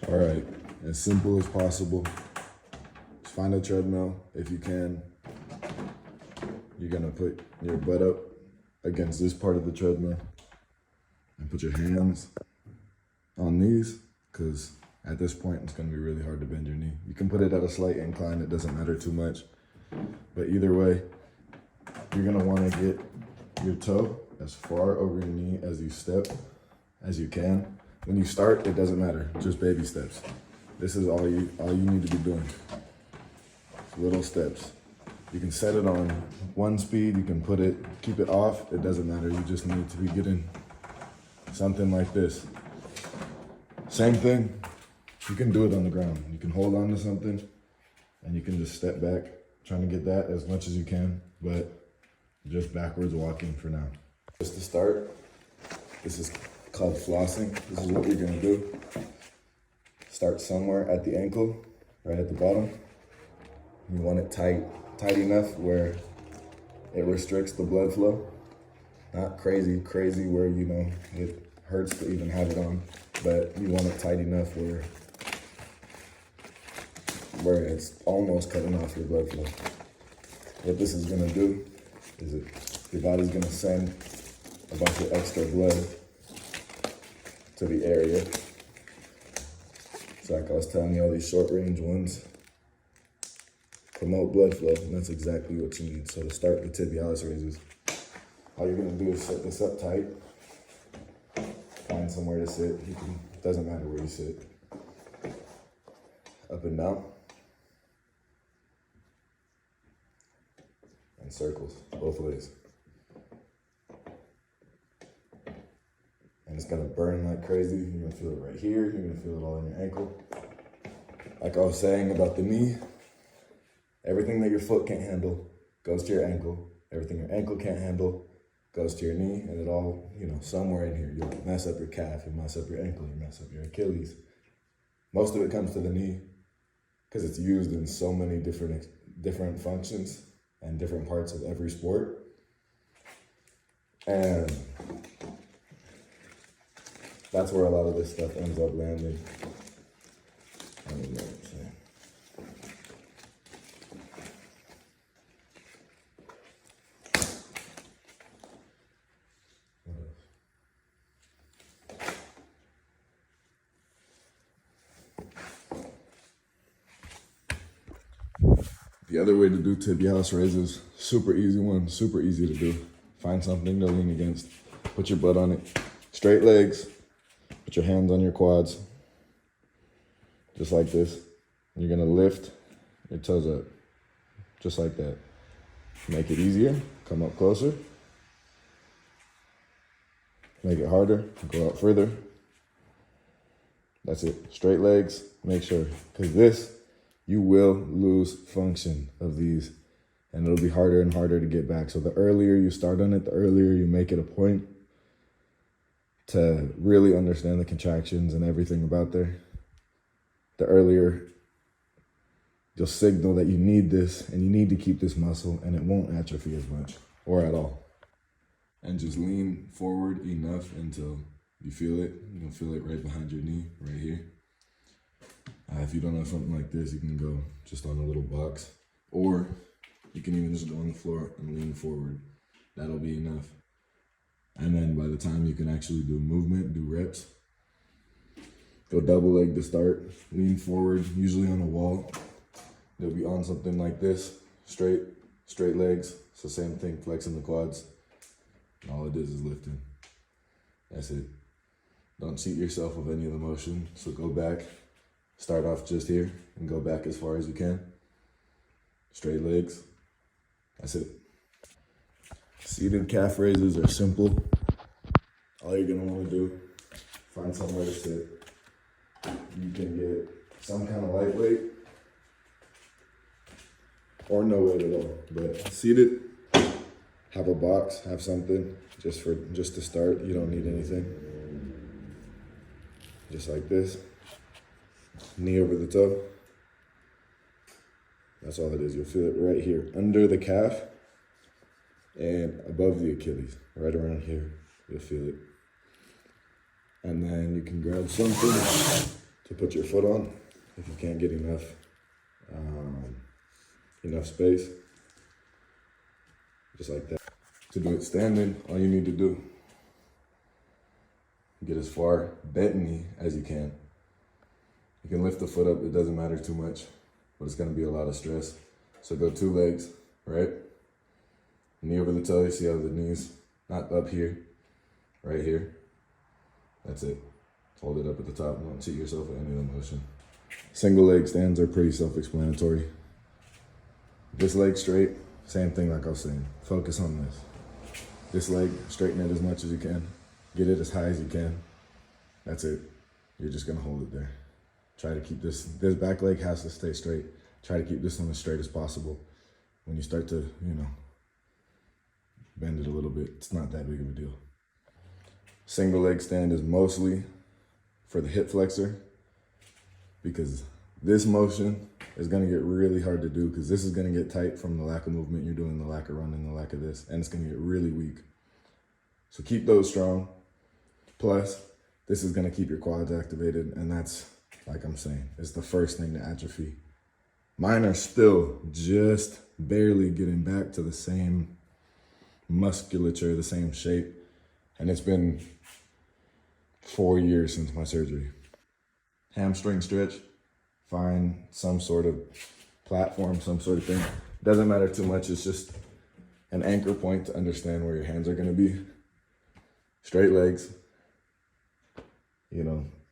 All right, as simple as possible. Just find a treadmill if you can. You're gonna put your butt up against this part of the treadmill and put your hands on these, because at this point it's gonna be really hard to bend your knee. You can put it at a slight incline, it doesn't matter too much. But either way, you're gonna wanna get your toe as far over your knee as you step as you can. When you start, it doesn't matter, just baby steps. This is all you need to be doing. Little steps. You can set it on one speed, you can keep it off, it doesn't matter. You just need to be getting something like this. Same thing, you can do it on the ground. You can hold on to something and you can just step back, trying to get that as much as you can, but just backwards walking for now. Just to start, this is called flossing. This is what you're gonna do. Start somewhere at the ankle, right at the bottom. You want it tight enough where it restricts the blood flow. Not crazy where, you know, it hurts to even have it on, but you want it tight enough where it's almost cutting off your blood flow. What this is gonna do is your body's gonna send a bunch of extra blood to the area. So like I was telling you, all these short range ones promote blood flow, and that's exactly what you need. So to start the tibialis raises, all you're gonna do is set this up tight, find somewhere to sit. It doesn't matter where you sit. Up and down. And circles, both ways. And it's gonna burn like crazy. You're gonna feel it right here. You're gonna feel it all in your ankle. Like I was saying about the knee, everything that your foot can't handle goes to your ankle. Everything your ankle can't handle goes to your knee, and it all, you know, somewhere in here. You'll mess up your calf, you mess up your ankle, you mess up your Achilles. Most of it comes to the knee because it's used in so many different functions and different parts of every sport. And that's where a lot of this stuff ends up landing. I don't know what I'm saying. The other way to do tibialis raises, super easy one, super easy to do. Find something to lean against, put your butt on it, straight legs, put your hands on your quads, just like this. You're gonna lift your toes up, just like that. Make it easier, come up closer. Make it harder, go out further. That's it, straight legs, make sure, because this, you will lose function of these, and it'll be harder and harder to get back. So the earlier you start on it, the earlier you make it a point to really understand the contractions and everything about there, the earlier you'll signal that you need this and you need to keep this muscle, and it won't atrophy as much or at all. And just lean forward enough until you feel it. You'll feel it right behind your knee, right here. If you don't have something like this, you can go just on a little box, or you can even just go on the floor and lean forward. That'll be enough. And then by the time you can actually do movement, do reps, go double leg to start, lean forward, usually on a wall. You'll be on something like this, straight legs. So same thing, flexing the quads. And all it is lifting. That's it. Don't cheat yourself with any of the motion. So go back, start off just here and go back as far as you can. Straight legs. That's it. Seated calf raises are simple. All you're gonna wanna do, find somewhere to sit. You can get some kind of lightweight or no weight at all, but seated, have a box, have something just to start. You don't need anything. Just like this, knee over the toe. That's all it is. You'll feel it right here, under the calf and above the Achilles, right around here. You'll feel it. And then you can grab something to put your foot on if you can't get enough space, just like that. To do it standing, all you need to do, get as far bent knee as you can. You can lift the foot up, it doesn't matter too much, but it's gonna be a lot of stress. So go 2 legs, right? Knee over the toe, you see how the knee's not up here, right here. That's it. Hold it up at the top, don't cheat yourself with any of the motion. Single leg stands are pretty self-explanatory. This leg straight, same thing like I was saying. Focus on this. This leg, straighten it as much as you can. Get it as high as you can. That's it. You're just gonna hold it there. Try to keep this back leg has to stay straight. Try to keep this one as straight as possible. When you start to, bend it a little bit, it's not that big of a deal. Single leg stand is mostly for the hip flexor, because this motion is gonna get really hard to do because this is gonna get tight from the lack of movement you're doing, the lack of running, the lack of this, and it's gonna get really weak. So keep those strong. Plus, this is gonna keep your quads activated, and that's, like I'm saying, it's the first thing to atrophy. Mine are still just barely getting back to the same musculature, the same shape, and it's been 4 years since my surgery. Hamstring stretch, find some sort of platform, some sort of thing. Doesn't matter too much, it's just an anchor point to understand where your hands are gonna be. Straight legs,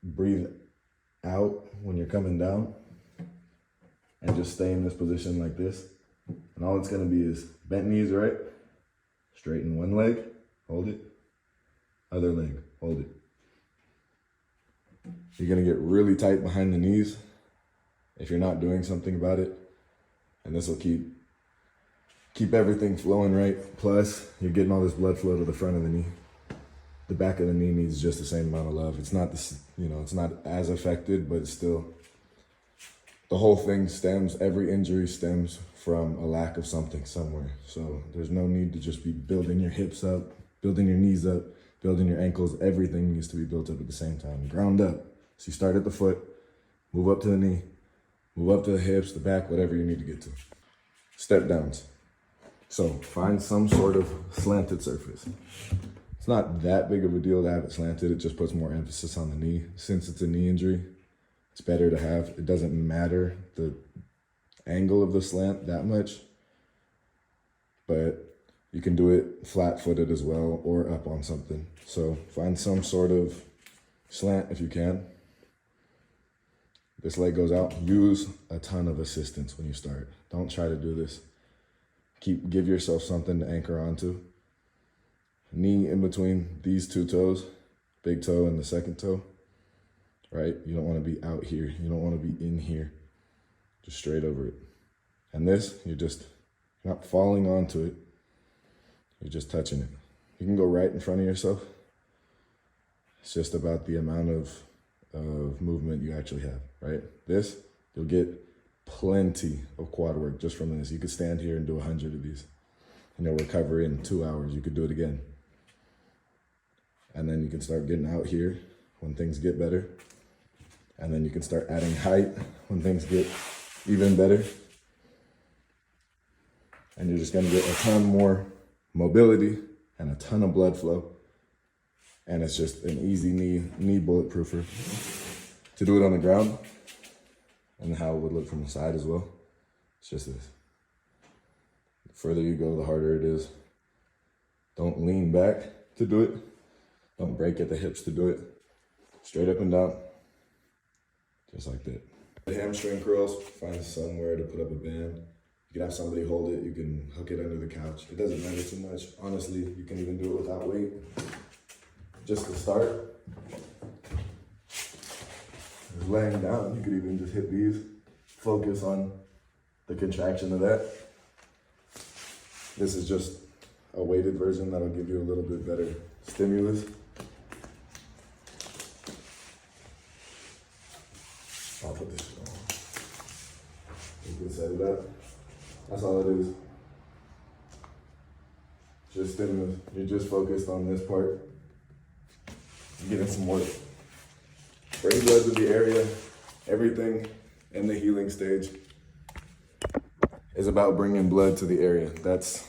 breathe out when you're coming down and just stay in this position like this. And all it's gonna be is bent knees, right? Straighten one leg, hold it. Other leg, hold it. You're gonna get really tight behind the knees if you're not doing something about it. And this will keep everything flowing right. Plus, you're getting all this blood flow to the front of the knee. The back of the knee needs just the same amount of love. It's not this, it's not as affected, but it's still, the whole thing every injury stems from a lack of something somewhere. So there's no need to just be building your hips up, building your knees up, building your ankles. Everything needs to be built up at the same time. Ground up. So you start at the foot, move up to the knee, move up to the hips, the back, whatever you need to get to. Step downs. So find some sort of slanted surface. It's not that big of a deal to have it slanted. It just puts more emphasis on the knee. Since it's a knee injury, it's better to have, it doesn't matter the angle of the slant that much, but you can do it flat-footed as well or up on something. So find some sort of slant if you can. This leg goes out. Use a ton of assistance when you start. Don't try to do this. Give yourself something to anchor onto. Knee in between these 2 toes, big toe and the second toe, right? You don't want to be out here. You don't want to be in here. Just straight over it. And this, you're not falling onto it. You're just touching it. You can go right in front of yourself. It's just about the amount of movement you actually have, right? This, you'll get plenty of quad work just from this. You could stand here and do 100 of these. Recover in 2 hours. You could do it again. And then you can start getting out here when things get better. And then you can start adding height when things get even better. And you're just gonna get a ton more mobility and a ton of blood flow. And it's just an easy knee bulletproofer. To do it on the ground, and how it would look from the side as well, it's just this. The further you go, the harder it is. Don't lean back to do it. Don't break at the hips to do it. Straight up and down, just like that. The hamstring curls, find somewhere to put up a band. You can have somebody hold it, you can hook it under the couch. It doesn't matter too much. Honestly, you can even do it without weight. Just to start, laying down, you could even just hit these. Focus on the contraction of that. This is just a weighted version that'll give you a little bit better stimulus. I'll put this on. You can set it up. That's all it is. Just stimulus. You're just focused on this part. You're getting some work. Bring blood to the area. Everything in the healing stage is about bringing blood to the area. That's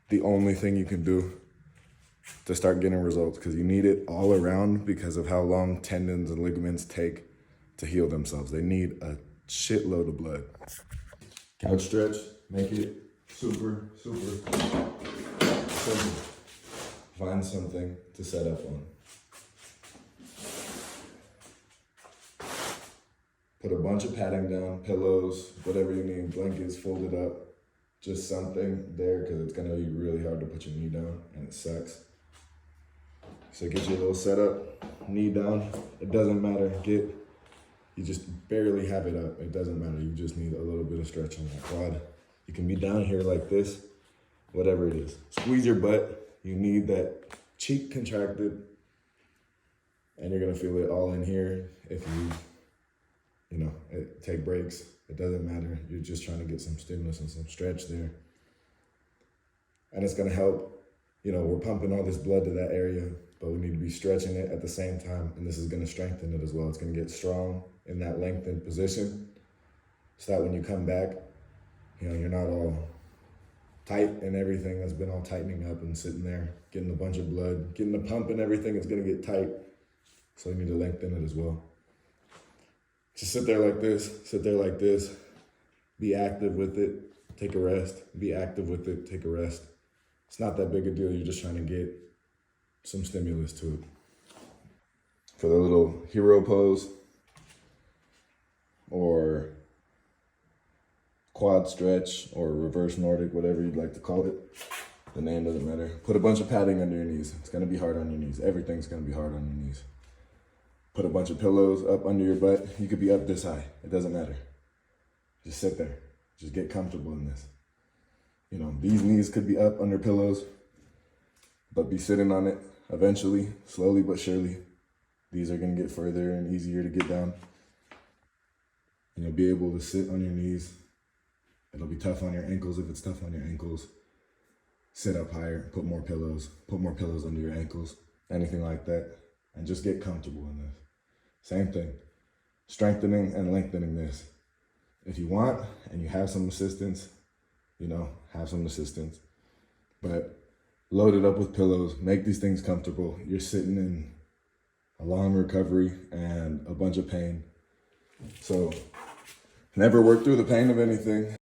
the only thing you can do to start getting results, because you need it all around because of how long tendons and ligaments take to heal themselves. They need a shitload of blood. Couch stretch, make it super simple. Find something to set up on. Put a bunch of padding down, pillows, whatever you need, blankets folded up, just something there, because it's gonna be really hard to put your knee down and it sucks. So get your little setup, knee down, it doesn't matter, you just barely have it up, it doesn't matter, you just need a little bit of stretch on that quad. You can be down here like this, whatever it is. Squeeze your butt, you need that cheek contracted, and you're gonna feel it all in here if you take breaks, it doesn't matter, you're just trying to get some stimulus and some stretch there. And it's gonna help, we're pumping all this blood to that area, but we need to be stretching it at the same time, and this is gonna strengthen it as well. It's gonna get strong in that lengthened position, so that when you come back, you're not all tight and everything that's been all tightening up and sitting there, getting a bunch of blood, getting the pump and everything, it's gonna get tight. So you need to lengthen it as well. Just sit there like this, be active with it, take a rest, be active with it, take a rest. It's not that big a deal, you're just trying to get some stimulus to it. For the little hero pose, or quad stretch, or reverse Nordic, whatever you'd like to call it, the name doesn't matter. Put a bunch of padding under your knees. It's gonna be hard on your knees. Everything's gonna be hard on your knees. Put a bunch of pillows up under your butt. You could be up this high, it doesn't matter. Just sit there, just get comfortable in this. These knees could be up under pillows, but be sitting on it. Eventually, slowly but surely, these are gonna get further and easier to get down. And you'll be able to sit on your knees. It'll be tough on your ankles if it's tough on your ankles. Sit up higher, put more pillows under your ankles, anything like that, and just get comfortable in this. Same thing, strengthening and lengthening this. If you want and you have some assistance, have some assistance, but load it up with pillows, make these things comfortable. You're sitting in a long recovery and a bunch of pain. So never work through the pain of anything.